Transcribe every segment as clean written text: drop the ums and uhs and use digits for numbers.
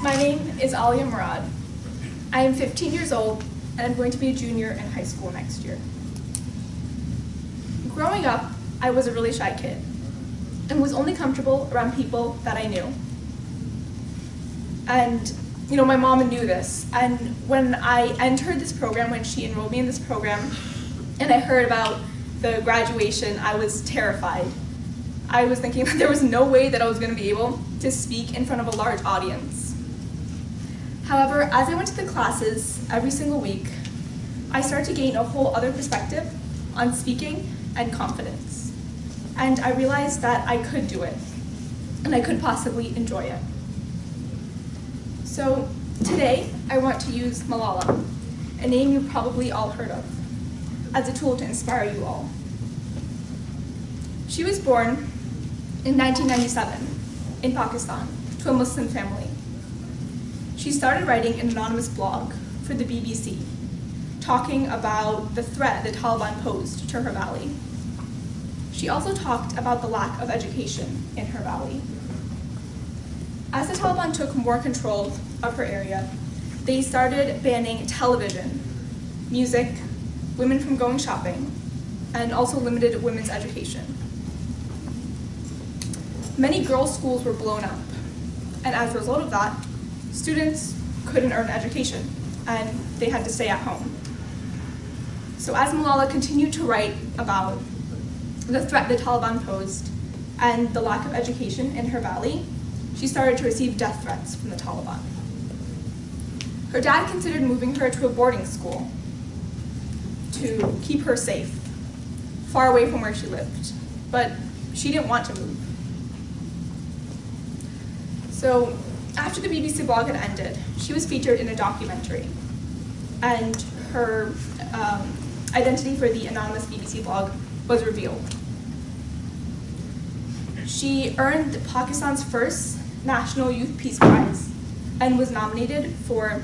My name is Alia Murad. I am 15 years old and I'm going to be a junior in high school next year. Growing up, I was a really shy kid and was only comfortable around people that I knew. And my mom knew this, and when I entered this program, when she enrolled me in this program, and I heard about the graduation, I was terrified. I was thinking that there was no way that I was going to be able to speak in front of a large audience. However, as I went to the classes every single week, I started to gain a whole other perspective on speaking and confidence. And I realized that I could do it, and I could possibly enjoy it. So today, I want to use Malala, a name you've probably all heard of, as a tool to inspire you all. She was born in 1997 in Pakistan to a Muslim family. She started writing an anonymous blog for the BBC, talking about the threat the Taliban posed to her valley. She also talked about the lack of education in her valley. As the Taliban took more control of her area, they started banning television, music, women from going shopping, and also limited women's education. Many girls' schools were blown up, and as a result of that, students couldn't earn education, and they had to stay at home. So as Malala continued to write about the threat the Taliban posed and the lack of education in her valley, she started to receive death threats from the Taliban. Her dad considered moving her to a boarding school to keep her safe, far away from where she lived, but she didn't want to move. So after the BBC blog had ended, she was featured in a documentary, and her identity for the anonymous BBC blog was revealed. She earned Pakistan's first National Youth Peace Prize and was nominated for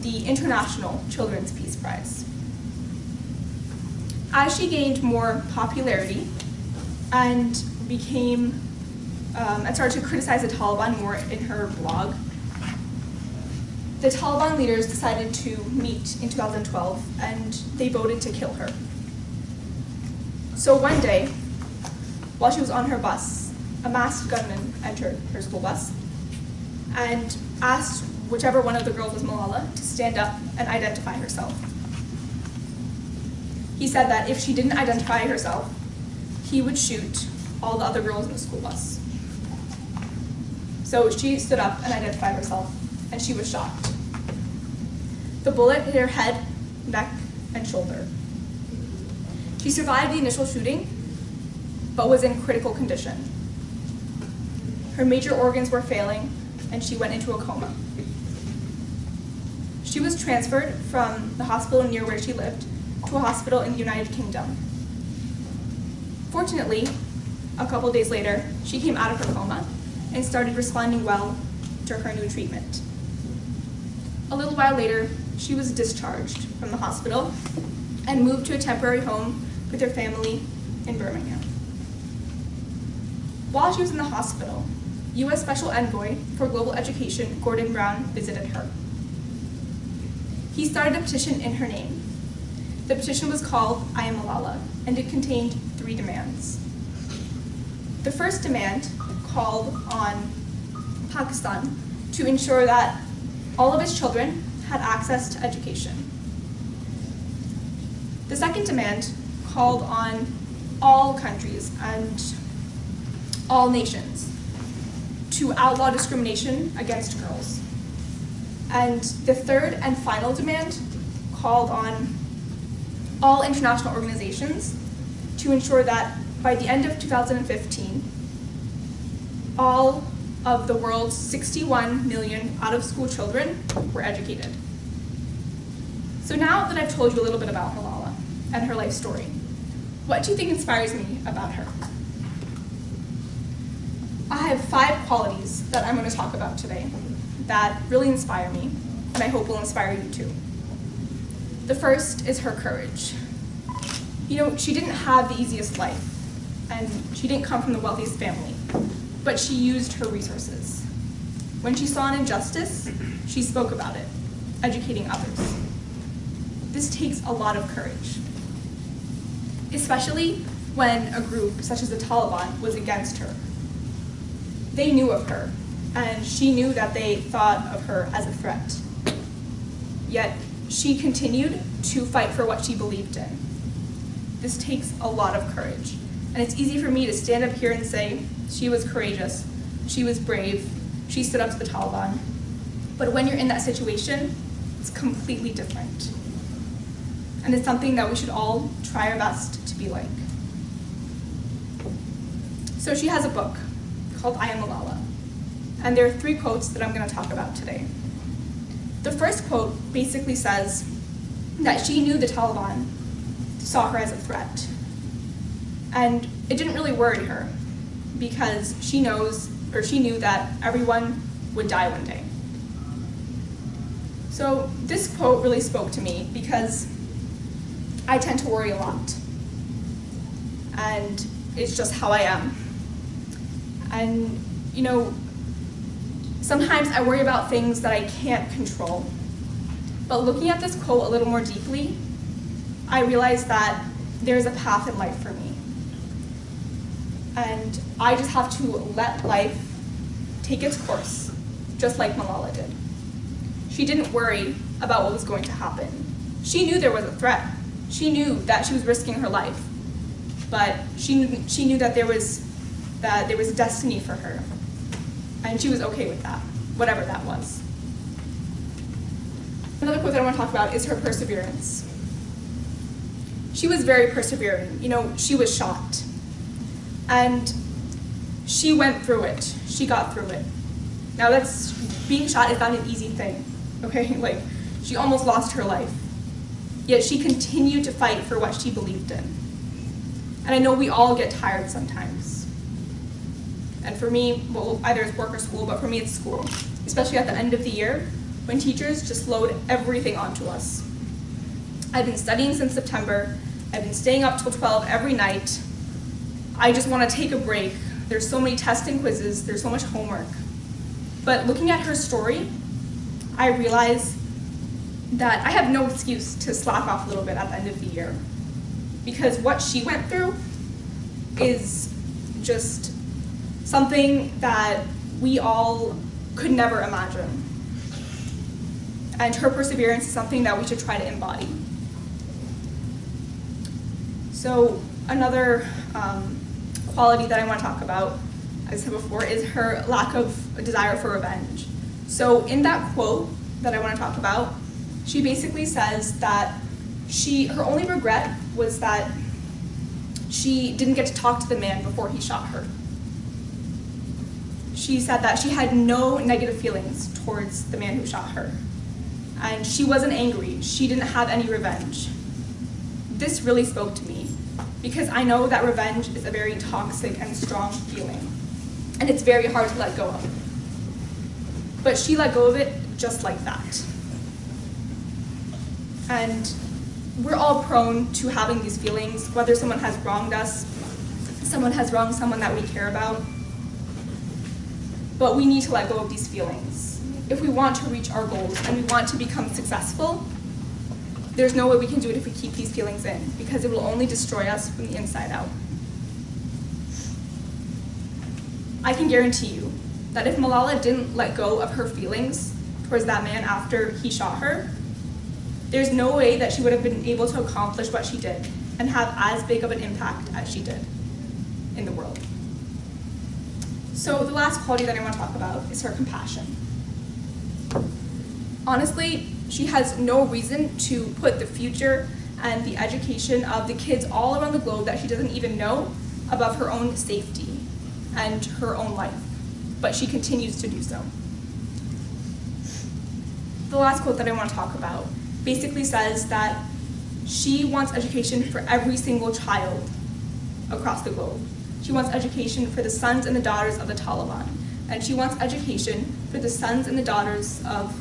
the International Children's Peace Prize. As she gained more popularity and started to criticize the Taliban more in her blog, the Taliban leaders decided to meet in 2012 and they voted to kill her. So one day, while she was on her bus, a masked gunman entered her school bus and asked whichever one of the girls was Malala to stand up and identify herself. He said that if she didn't identify herself, he would shoot all the other girls in the school bus. So she stood up and identified herself, and she was shot. The bullet hit her head, neck, and shoulder. She survived the initial shooting, but was in critical condition. Her major organs were failing, and she went into a coma. She was transferred from the hospital near where she lived to a hospital in the United Kingdom. Fortunately, a couple days later, she came out of her coma and started responding well to her new treatment. A little while later, she was discharged from the hospital and moved to a temporary home with her family in Birmingham. While she was in the hospital, U.S. Special Envoy for Global Education Gordon Brown visited her. He started a petition in her name. The petition was called I Am Malala, and it contained 3 demands. The first demand called on Pakistan to ensure that all of its children had access to education. The second demand called on all countries and all nations to outlaw discrimination against girls. And the third and final demand called on all international organizations to ensure that by the end of 2015, all of the world's 61 million out-of-school children were educated. So now that I've told you a little bit about Malala and her life story, what do you think inspires me about her? I have 5 qualities that I'm going to talk about today that really inspire me, and I hope will inspire you too. The first is her courage. She didn't have the easiest life, and she didn't come from the wealthiest family, but she used her resources. When she saw an injustice, she spoke about it, educating others. This takes a lot of courage, especially when a group such as the Taliban was against her. They knew of her, and she knew that they thought of her as a threat. Yet she continued to fight for what she believed in. This takes a lot of courage, and it's easy for me to stand up here and say she was courageous, she was brave, she stood up to the Taliban. But when you're in that situation, it's completely different. And it's something that we should all try our best to be like. So she has a book called I Am Malala, and there are 3 quotes that I'm going to talk about today. The first quote basically says that she knew the Taliban saw her as a threat, and it didn't really worry her because she knew that everyone would die one day. So this quote really spoke to me because I tend to worry a lot, and it's just how I am. And sometimes I worry about things that I can't control. But looking at this quote a little more deeply, I realized that there's a path in life for me. And I just have to let life take its course, just like Malala did. She didn't worry about what was going to happen. She knew there was a threat. She knew that she was risking her life. But she knew that there was a destiny for her. And she was okay with that, whatever that was. Another quote that I want to talk about is her perseverance. She was very persevering. She was shot. And she went through it. She got through it. Now being shot is not an easy thing, okay? She almost lost her life. Yet she continued to fight for what she believed in. And I know we all get tired sometimes. And for me, well, either it's work or school, but for me it's school. Especially at the end of the year, when teachers just load everything onto us. I've been studying since September. I've been staying up till 12 every night. I just want to take a break. There's so many tests and quizzes, there's so much homework. But looking at her story, I realize that I have no excuse to slack off a little bit at the end of the year. Because what she went through is just something that we all could never imagine. And her perseverance is something that we should try to embody. So another quality that I want to talk about, as I said before, is her lack of a desire for revenge. So in that quote that I want to talk about, she basically says that her only regret was that she didn't get to talk to the man before he shot her. She said that she had no negative feelings towards the man who shot her. And she wasn't angry. She didn't have any revenge. This really spoke to me because I know that revenge is a very toxic and strong feeling. And it's very hard to let go of. But she let go of it just like that. And we're all prone to having these feelings, whether someone has wronged us, someone has wronged someone that we care about. But we need to let go of these feelings. If we want to reach our goals and we want to become successful, there's no way we can do it if we keep these feelings in, because it will only destroy us from the inside out. I can guarantee you that if Malala didn't let go of her feelings towards that man after he shot her, there's no way that she would have been able to accomplish what she did and have as big of an impact as she did in the world. So the last quality that I want to talk about is her compassion. Honestly, she has no reason to put the future and the education of the kids all around the globe that she doesn't even know above her own safety and her own life, but she continues to do so. The last quote that I want to talk about basically says that she wants education for every single child across the globe. She wants education for the sons and the daughters of the Taliban, and she wants education for the sons and the daughters of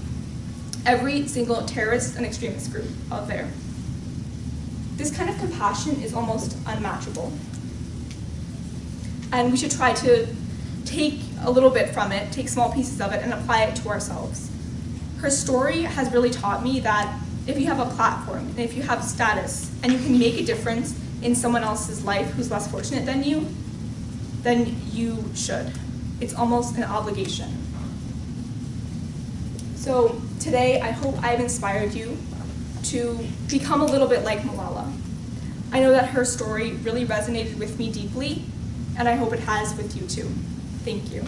every single terrorist and extremist group out there. This kind of compassion is almost unmatchable. And we should try to take a little bit from it, take small pieces of it, and apply it to ourselves. Her story has really taught me that if you have a platform, and if you have status, and you can make a difference in someone else's life who's less fortunate than you, then you should. It's almost an obligation. So today, I hope I've inspired you to become a little bit like Malala. I know that her story really resonated with me deeply, and I hope it has with you too. Thank you.